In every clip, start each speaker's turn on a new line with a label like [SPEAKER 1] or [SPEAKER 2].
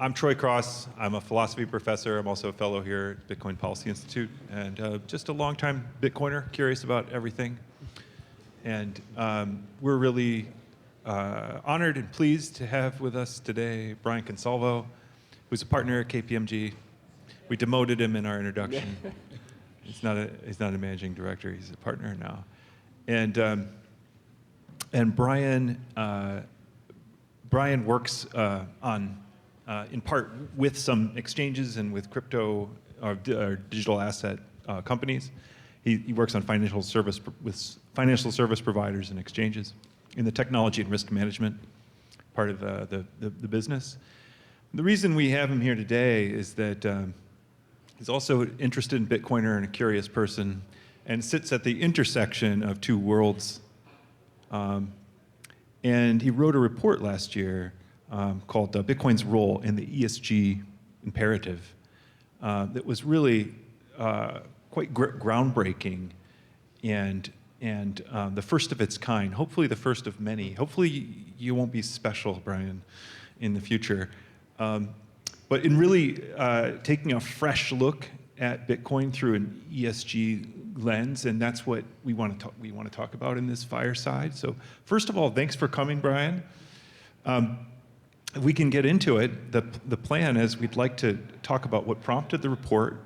[SPEAKER 1] I'm Troy Cross. I'm a philosophy professor. I'm also a fellow here at Bitcoin Policy Institute, and just a longtime Bitcoiner, curious about everything. And we're really honored and pleased to have with us today Brian Consolvo, who's a partner at KPMG. We demoted him in our introduction. He's not a managing director. He's a partner now. And Brian works on in part with some exchanges and with crypto or digital asset companies. He works on financial service providers and exchanges in the technology and risk management part of the business. The reason we have him here today is that he's also interested in Bitcoiner and a curious person, and sits at the intersection of two worlds. And he wrote a report last year called Bitcoin's Role in the ESG Imperative that was really quite groundbreaking and the first of its kind, hopefully the first of many. Hopefully you won't be special, Brian, in the future. But in really taking a fresh look at Bitcoin through an ESG lens, and that's what we want to talk about in this fireside. So first of all, thanks for coming, Brian. If we can get into it, the plan is we'd like to talk about what prompted the report,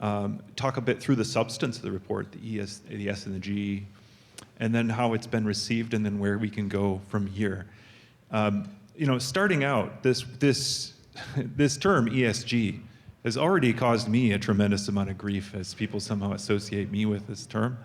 [SPEAKER 1] talk a bit through the substance of the report, the S and the G, and then how it's been received, and then where we can go from here. Starting out, this term ESG has already caused me a tremendous amount of grief as people somehow associate me with this term.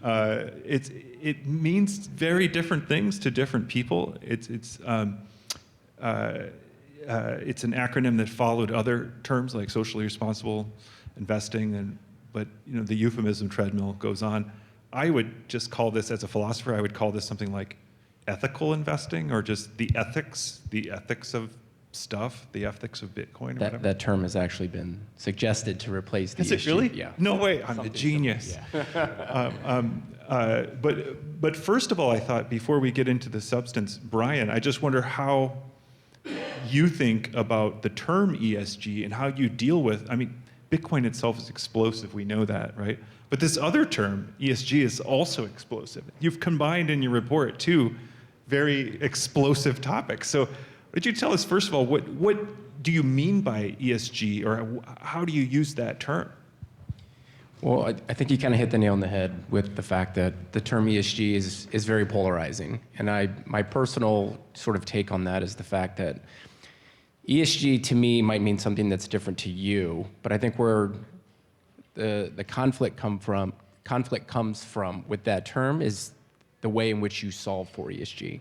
[SPEAKER 1] It means very different things to different people. It's an acronym that followed other terms like socially responsible investing, but the euphemism treadmill goes on. I would just call this, as a philosopher, I would call this something like ethical investing, or just the ethics of stuff, the ethics of Bitcoin.
[SPEAKER 2] That term has actually been suggested to replace the ESG.
[SPEAKER 1] Is it really?
[SPEAKER 2] Yeah.
[SPEAKER 1] No way, I'm a genius.
[SPEAKER 2] Yeah.
[SPEAKER 1] But first of all, I thought before we get into the substance, Brian, I just wonder how you think about the term ESG and how you deal with, Bitcoin itself is explosive, we know that, right? But this other term, ESG, is also explosive. You've combined in your report two very explosive topics. So would you tell us, first of all, what do you mean by ESG, or how do you use that term?
[SPEAKER 2] Well, I think you kind of hit the nail on the head with the fact that the term ESG is very polarizing. And my personal sort of take on that is the fact that ESG to me might mean something that's different to you, but I think where the conflict comes from with that term is the way in which you solve for ESG.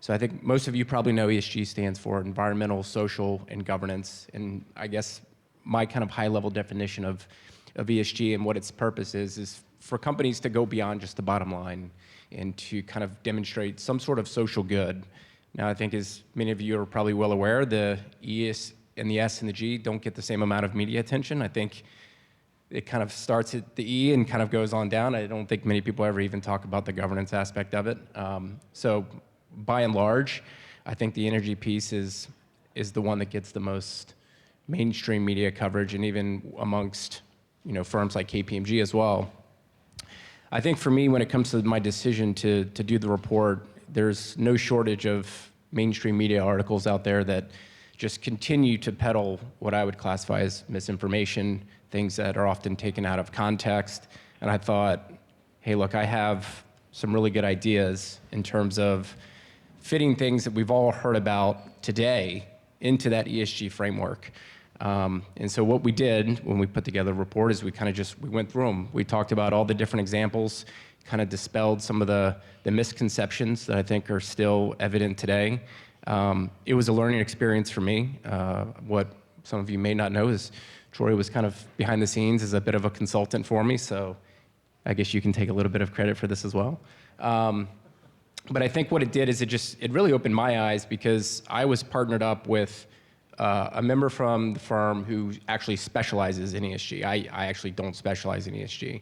[SPEAKER 2] So I think most of you probably know ESG stands for environmental, social, and governance. And I guess my kind of high-level definition of ESG and what its purpose is for companies to go beyond just the bottom line and to kind of demonstrate some sort of social good. Now, I think as many of you are probably well aware, the E and the S and the G don't get the same amount of media attention. I think it kind of starts at the E and kind of goes on down. I don't think many people ever even talk about the governance aspect of it. So by and large, I think the energy piece is the one that gets the most mainstream media coverage, and even amongst firms like KPMG as well. I think for me, when it comes to my decision to do the report, there's no shortage of mainstream media articles out there that just continue to peddle what I would classify as misinformation, things that are often taken out of context. And I thought, hey, look, I have some really good ideas in terms of fitting things that we've all heard about today into that ESG framework. And so what we did when we put together the report is we went through them. We talked about all the different examples, kind of dispelled some of the misconceptions that I think are still evident today. It was a learning experience for me. What some of you may not know is Troy was kind of behind the scenes as a bit of a consultant for me, so I guess you can take a little bit of credit for this as well. But I think what it did is it really opened my eyes, because I was partnered up with a member from the firm who actually specializes in ESG. I actually don't specialize in ESG.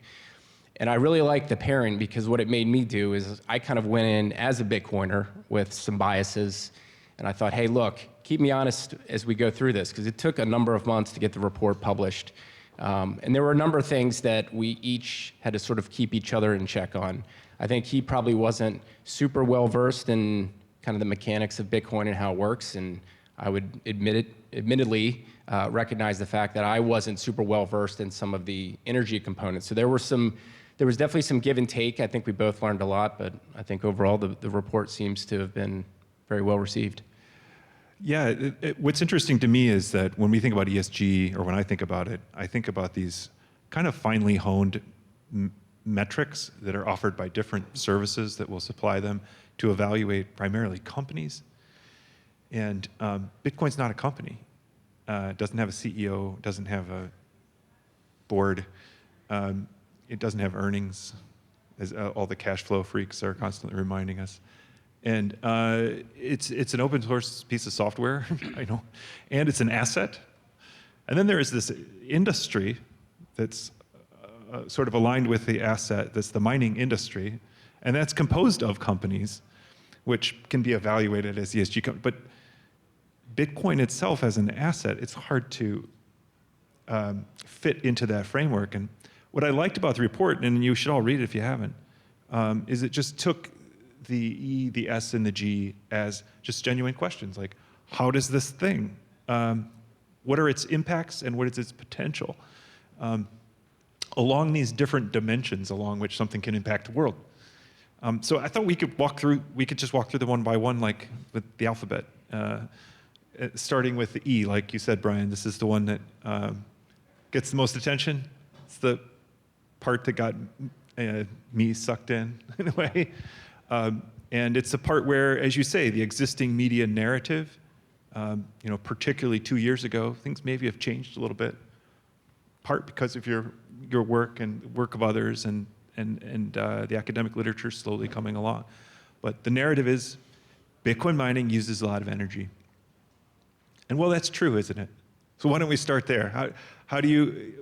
[SPEAKER 2] And I really liked the pairing, because what it made me do is I kind of went in as a Bitcoiner with some biases, And I thought, hey, look, keep me honest as we go through this, because it took a number of months to get the report published. And there were a number of things that we each had to sort of keep each other in check on. I think he probably wasn't super well versed in kind of the mechanics of Bitcoin and how it works, and I would admittedly recognize the fact that I wasn't super well versed in some of the energy components. So there was definitely some give and take. I think we both learned a lot, but I think overall the report seems to have been very well received.
[SPEAKER 1] Yeah, what's interesting to me is that when we think about ESG, or when I think about it, I think about these kind of finely honed metrics that are offered by different services that will supply them to evaluate primarily companies. And Bitcoin's not a company. It doesn't have a CEO, doesn't have a board, it doesn't have earnings, as all the cash flow freaks are constantly reminding us. And it's an open source piece of software, I know, and it's an asset. And then there is this industry that's sort of aligned with the asset, that's the mining industry, and that's composed of companies, which can be evaluated as ESG companies. But Bitcoin itself as an asset, it's hard to fit into that framework. And what I liked about the report, and you should all read it if you haven't, is it just took the E, the S, and the G as just genuine questions, like, how does this thing, what are its impacts and what is its potential along these different dimensions along which something can impact the world. So I thought we could just walk through them one by one, like with the alphabet, starting with the E, like you said, Brian. This is the one that gets the most attention. It's the part that got me sucked in a way. And it's the part where, as you say, the existing media narrative, particularly 2 years ago, things maybe have changed a little bit, part because of your work and work of others and the academic literature slowly coming along. But the narrative is Bitcoin mining uses a lot of energy. And well, that's true, isn't it? So why don't we start there? How do you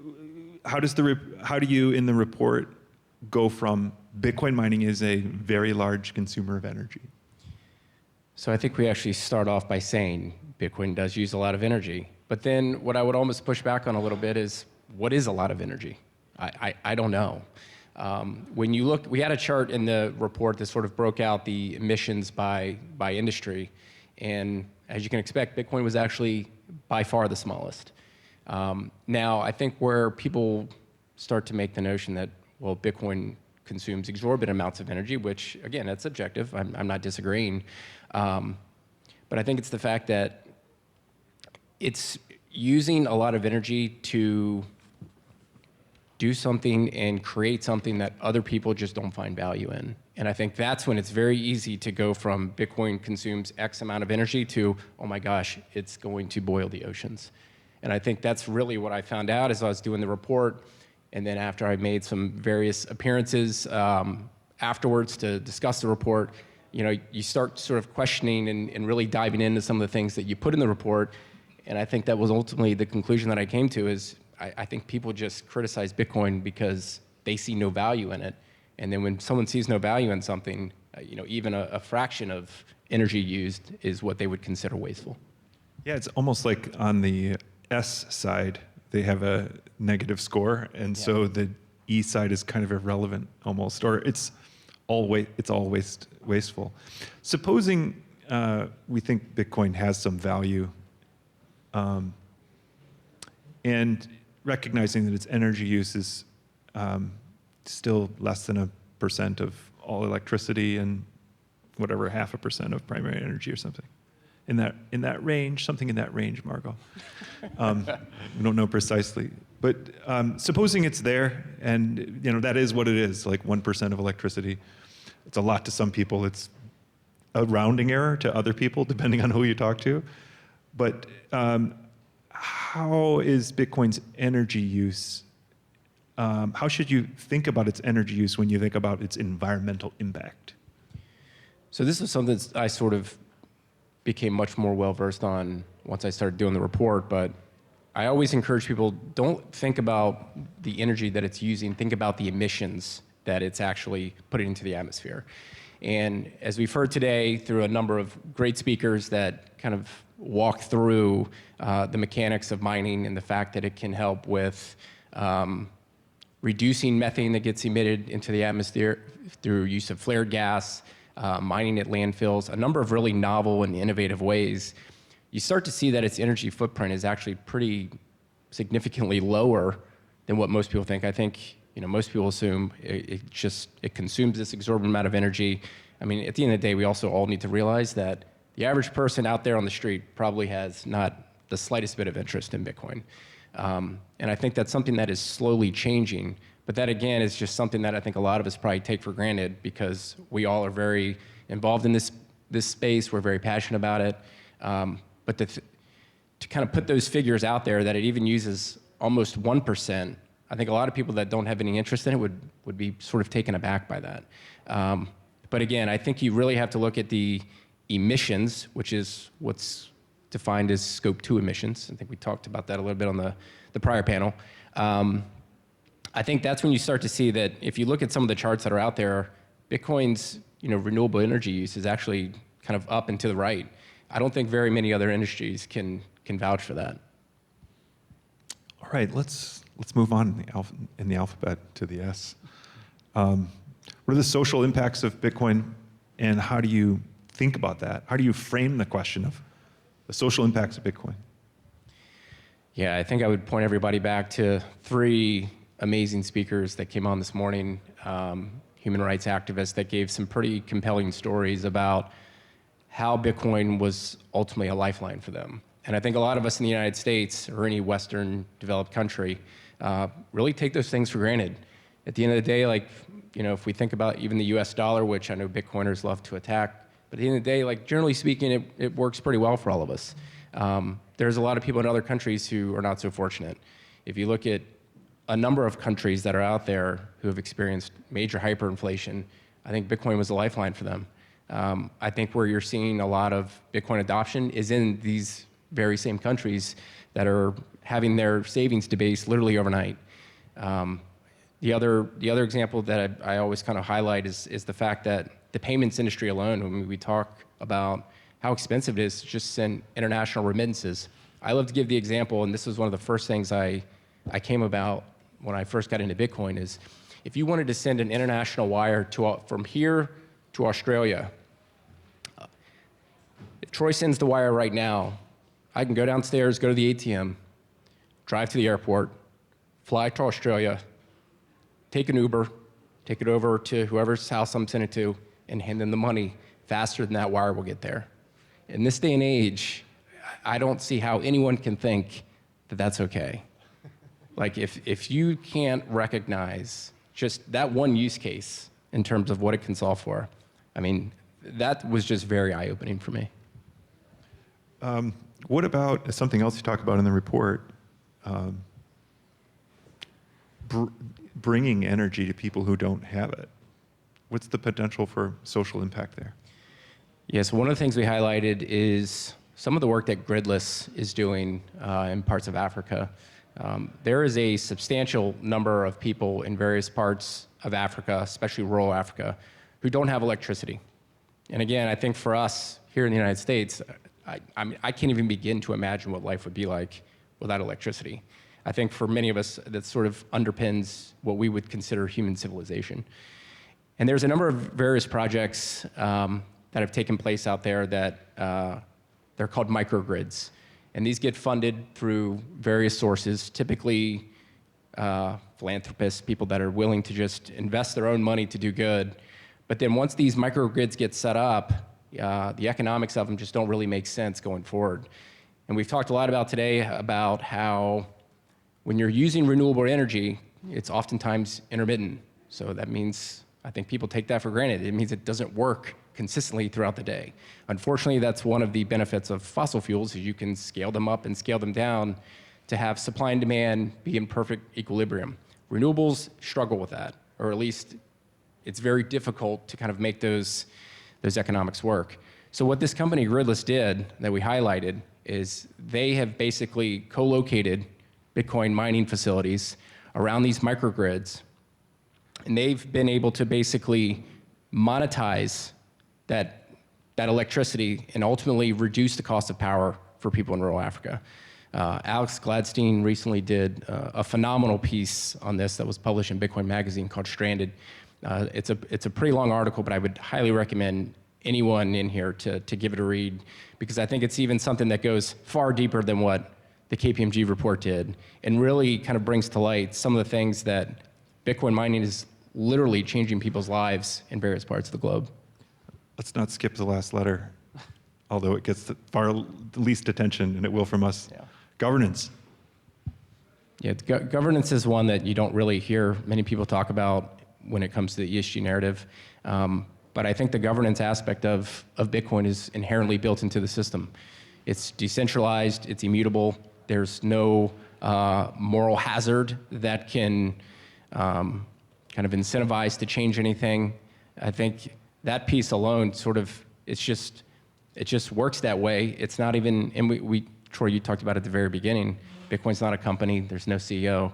[SPEAKER 1] in the report go from Bitcoin mining is a very large consumer of energy?
[SPEAKER 2] So I think we actually start off by saying Bitcoin does use a lot of energy. But then what I would almost push back on a little bit is, what is a lot of energy? I don't know. When you look, we had a chart in the report that sort of broke out the emissions by industry. And as you can expect, Bitcoin was actually by far the smallest. Now, I think where people start to make the notion that, well, Bitcoin consumes exorbitant amounts of energy, which, again, that's subjective. I'm not disagreeing. But I think it's the fact that it's using a lot of energy to do something and create something that other people just don't find value in. And I think that's when it's very easy to go from Bitcoin consumes X amount of energy to, oh my gosh, it's going to boil the oceans. And I think that's really what I found out as I was doing the report. And then after I made some various appearances afterwards to discuss the report, you start sort of questioning and really diving into some of the things that you put in the report. And I think that was ultimately the conclusion that I came to is I think people just criticize Bitcoin because they see no value in it. And then when someone sees no value in something, even a fraction of energy used is what they would consider wasteful.
[SPEAKER 1] Yeah, it's almost like on the S side, they have a negative score, and so the E side is kind of irrelevant almost, or it's all wasteful. Supposing we think Bitcoin has some value, and recognizing that its energy use is still less than 1% of all electricity and whatever 0.5% of primary energy or something. In that range, something in that range, Margot. We don't know precisely. But supposing it's there, and that is what it is, like 1% of electricity. It's a lot to some people. It's a rounding error to other people, depending on who you talk to. But how is Bitcoin's energy use, how should you think about its energy use when you think about its environmental impact?
[SPEAKER 2] So this is something that I sort of became much more well-versed on once I started doing the report, but I always encourage people, don't think about the energy that it's using, think about the emissions that it's actually putting into the atmosphere. And as we've heard today through a number of great speakers that kind of walk through the mechanics of mining and the fact that it can help with reducing methane that gets emitted into the atmosphere through use of flared gas, mining at landfills, a number of really novel and innovative ways, you start to see that its energy footprint is actually pretty significantly lower than what most people think. I think most people assume it consumes this exorbitant amount of energy. I mean, at the end of the day, we also all need to realize that the average person out there on the street probably has not the slightest bit of interest in Bitcoin. And I think that's something that is slowly changing. But that, again, is just something that I think a lot of us probably take for granted because we all are very involved in this space. We're very passionate about it. But to kind of put those figures out there that it even uses almost 1%, I think a lot of people that don't have any interest in it would be sort of taken aback by that. But again, I think you really have to look at the emissions, which is what's defined as scope 2 emissions. I think we talked about that a little bit on the prior panel. I think that's when you start to see that if you look at some of the charts that are out there, Bitcoin's renewable energy use is actually kind of up and to the right. I don't think very many other industries can vouch for that.
[SPEAKER 1] All right, let's move on in the alphabet to the S. What are the social impacts of Bitcoin, and how do you think about that? How do you frame the question of the social impacts of Bitcoin?
[SPEAKER 2] Yeah, I think I would point everybody back to 3 amazing speakers that came on this morning, human rights activists that gave some pretty compelling stories about how Bitcoin was ultimately a lifeline for them. And I think a lot of us in the United States or any Western developed country really take those things for granted. At the end of the day, if we think about even the US dollar, which I know Bitcoiners love to attack, but at the end of the day, generally speaking, it works pretty well for all of us. There's a lot of people in other countries who are not so fortunate. If you look at a number of countries that are out there who have experienced major hyperinflation, I think Bitcoin was a lifeline for them. I think where you're seeing a lot of Bitcoin adoption is in these very same countries that are having their savings debased literally overnight. The other example that I always kind of highlight is the fact that the payments industry alone, when we talk about how expensive it is to just send international remittances. I love to give the example, and this was one of the first things I came about when I first got into Bitcoin, is if you wanted to send an international wire from here to Australia, if Troy sends the wire right now, I can go downstairs, go to the ATM, drive to the airport, fly to Australia, take an Uber, take it over to whoever's house I'm sending it to, and hand them the money faster than that wire will get there. In this day and age, I don't see how anyone can think that that's okay. If you can't recognize just that one use case in terms of what it can solve for, I mean, that was just very eye-opening for me.
[SPEAKER 1] What about something else you talk about in the report? Bringing energy to people who don't have it. What's the potential for social impact there?
[SPEAKER 2] Yes, one of the things we highlighted is some of the work that Gridless is doing in parts of Africa. There is a substantial number of people in various parts of Africa, especially rural Africa, who don't have electricity. And again, I think for us here in the United States, I can't even begin to imagine what life would be like without electricity. I think for many of us, that sort of underpins what we would consider human civilization. And there's a number of various projects that have taken place out there that they're called microgrids. And these get funded through various sources, typically philanthropists, people that are willing to just invest their own money to do good. But then once these microgrids get set up, the economics of them just don't really make sense going forward. And we've talked a lot about today about how when you're using renewable energy, it's oftentimes intermittent. So that means, I think people take that for granted. It means it doesn't work consistently throughout the day. Unfortunately, that's one of the benefits of fossil fuels, is you can scale them up and scale them down to have supply and demand be in perfect equilibrium. Renewables struggle with that, or at least it's very difficult to kind of make those economics work. So what this company Gridless did that we highlighted is they have basically co-located Bitcoin mining facilities around these microgrids, and they've been able to basically monetize that electricity and ultimately reduce the cost of power for people in rural Africa. Alex Gladstein recently did a phenomenal piece on this that was published in Bitcoin Magazine called Stranded. It's a pretty long article, but I would highly recommend anyone in here to give it a read, because I think it's even something that goes far deeper than what the KPMG report did, and really kind of brings to light some of the things that Bitcoin mining is literally changing people's lives in various parts of the globe.
[SPEAKER 1] Let's not skip the last letter, although it gets the least attention, and it will from us.
[SPEAKER 2] Yeah.
[SPEAKER 1] Governance.
[SPEAKER 2] Yeah, governance is one that you don't really hear many people talk about when it comes to the ESG narrative. But I think the governance aspect of Bitcoin is inherently built into the system. It's decentralized, it's immutable, there's no moral hazard that can kind of incentivize to change anything. I think that piece alone sort of, it just works that way. It's not even, and Troy, you talked about at the very beginning, Bitcoin's not a company, there's no CEO.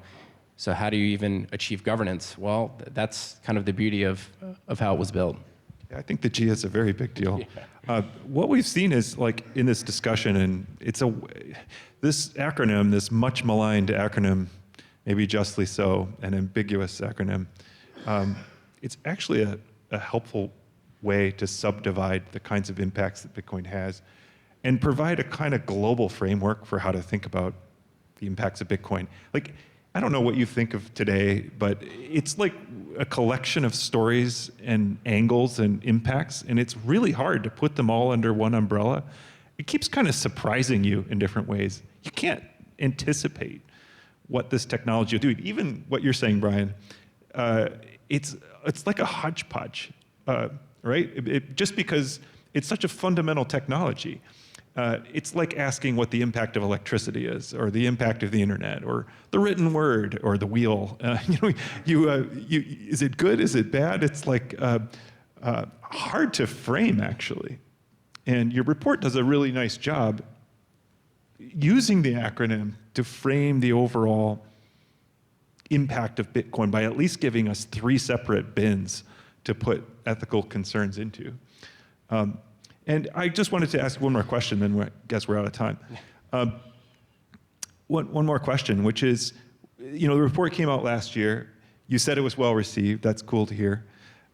[SPEAKER 2] So how do you even achieve governance? Well, that's kind of the beauty of how it was built.
[SPEAKER 1] I think the G is a very big deal. Yeah. What we've seen is, like, in this discussion, and this acronym, this much maligned acronym, maybe justly so, an ambiguous acronym, it's actually a helpful way to subdivide the kinds of impacts that Bitcoin has and provide a kind of global framework for how to think about the impacts of Bitcoin. Like, I don't know what you think of today, but it's like a collection of stories and angles and impacts, and it's really hard to put them all under one umbrella. It keeps kind of surprising you in different ways. You can't anticipate what this technology will do. Even what you're saying, Brian, it's like a hodgepodge, right? Just because it's such a fundamental technology. It's like asking what the impact of electricity is, or the impact of the internet, or the written word, or the wheel. Is it good? Is it bad? It's like hard to frame, actually. And your report does a really nice job using the acronym to frame the overall impact of Bitcoin by at least giving us 3 separate bins to put ethical concerns into. And I just wanted to ask one more question, then I guess we're out of time. One more question, which is, the report came out last year. You said it was well received. That's cool to hear.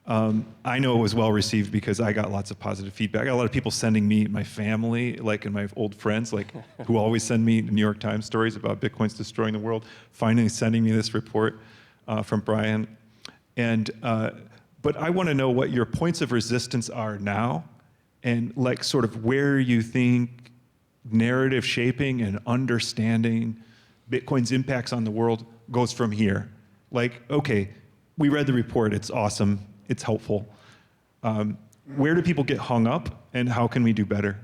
[SPEAKER 1] I know it was well received because I got lots of positive feedback. I got a lot of people sending me, my family, and my old friends, who always send me New York Times stories about Bitcoin's destroying the world, finally sending me this report from Brian. But I want to know what your points of resistance are now, and sort of where you think narrative shaping and understanding Bitcoin's impacts on the world goes from here. Okay, we read the report, it's awesome, it's helpful. Where do people get hung up, and how can we do better?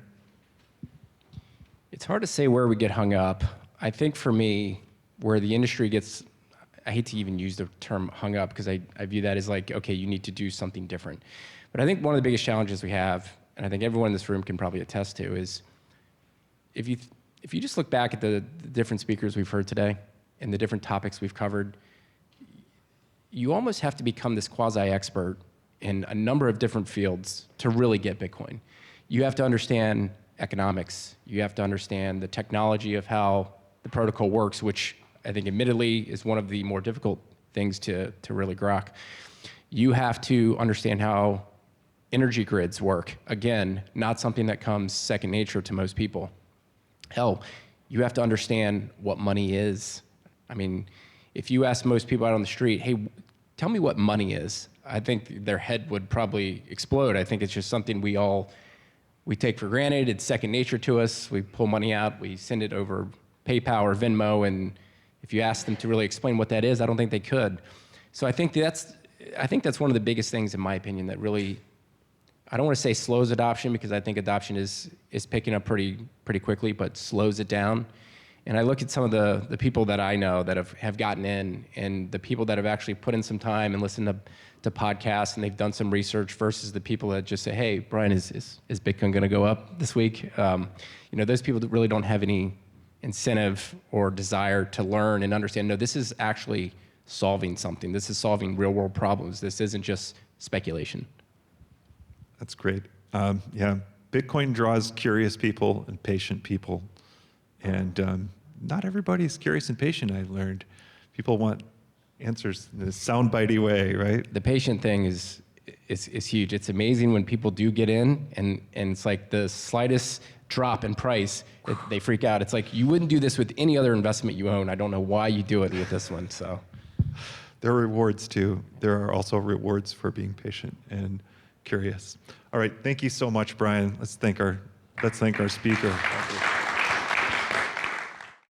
[SPEAKER 2] It's hard to say where we get hung up. I think for me, where the industry gets, I hate to even use the term hung up, because I view that as okay, you need to do something different. But I think one of the biggest challenges we have, and I think everyone in this room can probably attest to, is if you just look back at the different speakers we've heard today and the different topics we've covered, you almost have to become this quasi-expert in a number of different fields to really get Bitcoin. You have to understand economics. You have to understand the technology of how the protocol works, which I think admittedly is one of the more difficult things to really grok. You have to understand how energy grids work. Again, not something that comes second nature to most people. Hell, you have to understand what money is. I mean, if you ask most people out on the street, hey, tell me what money is, I think their head would probably explode. I think it's just something we take for granted. It's second nature to us. We pull money out, we send it over PayPal or Venmo, and if you ask them to really explain what that is, I don't think they could. So I think that's one of the biggest things, in my opinion, that really, I don't want to say slows adoption, because I think adoption is picking up pretty quickly, but slows it down. And I look at some of the people that I know that have gotten in, and the people that have actually put in some time and listened to podcasts, and they've done some research, versus the people that just say, hey, Brian, is Bitcoin going to go up this week? Those people that really don't have any incentive or desire to learn and understand, no, this is actually solving something. This is solving real world problems. This isn't just speculation.
[SPEAKER 1] That's great. Yeah, Bitcoin draws curious people and patient people. And not everybody's curious and patient, I learned. People want answers in a soundbitey way, right?
[SPEAKER 2] The patient thing is huge. It's amazing when people do get in, and it's like the slightest drop in price, they freak out. It's like, you wouldn't do this with any other investment you own. I don't know why you do it with this one. So
[SPEAKER 1] There are rewards too. There are also rewards for being patient and curious. All right, thank you so much, Brian. Let's thank our speaker.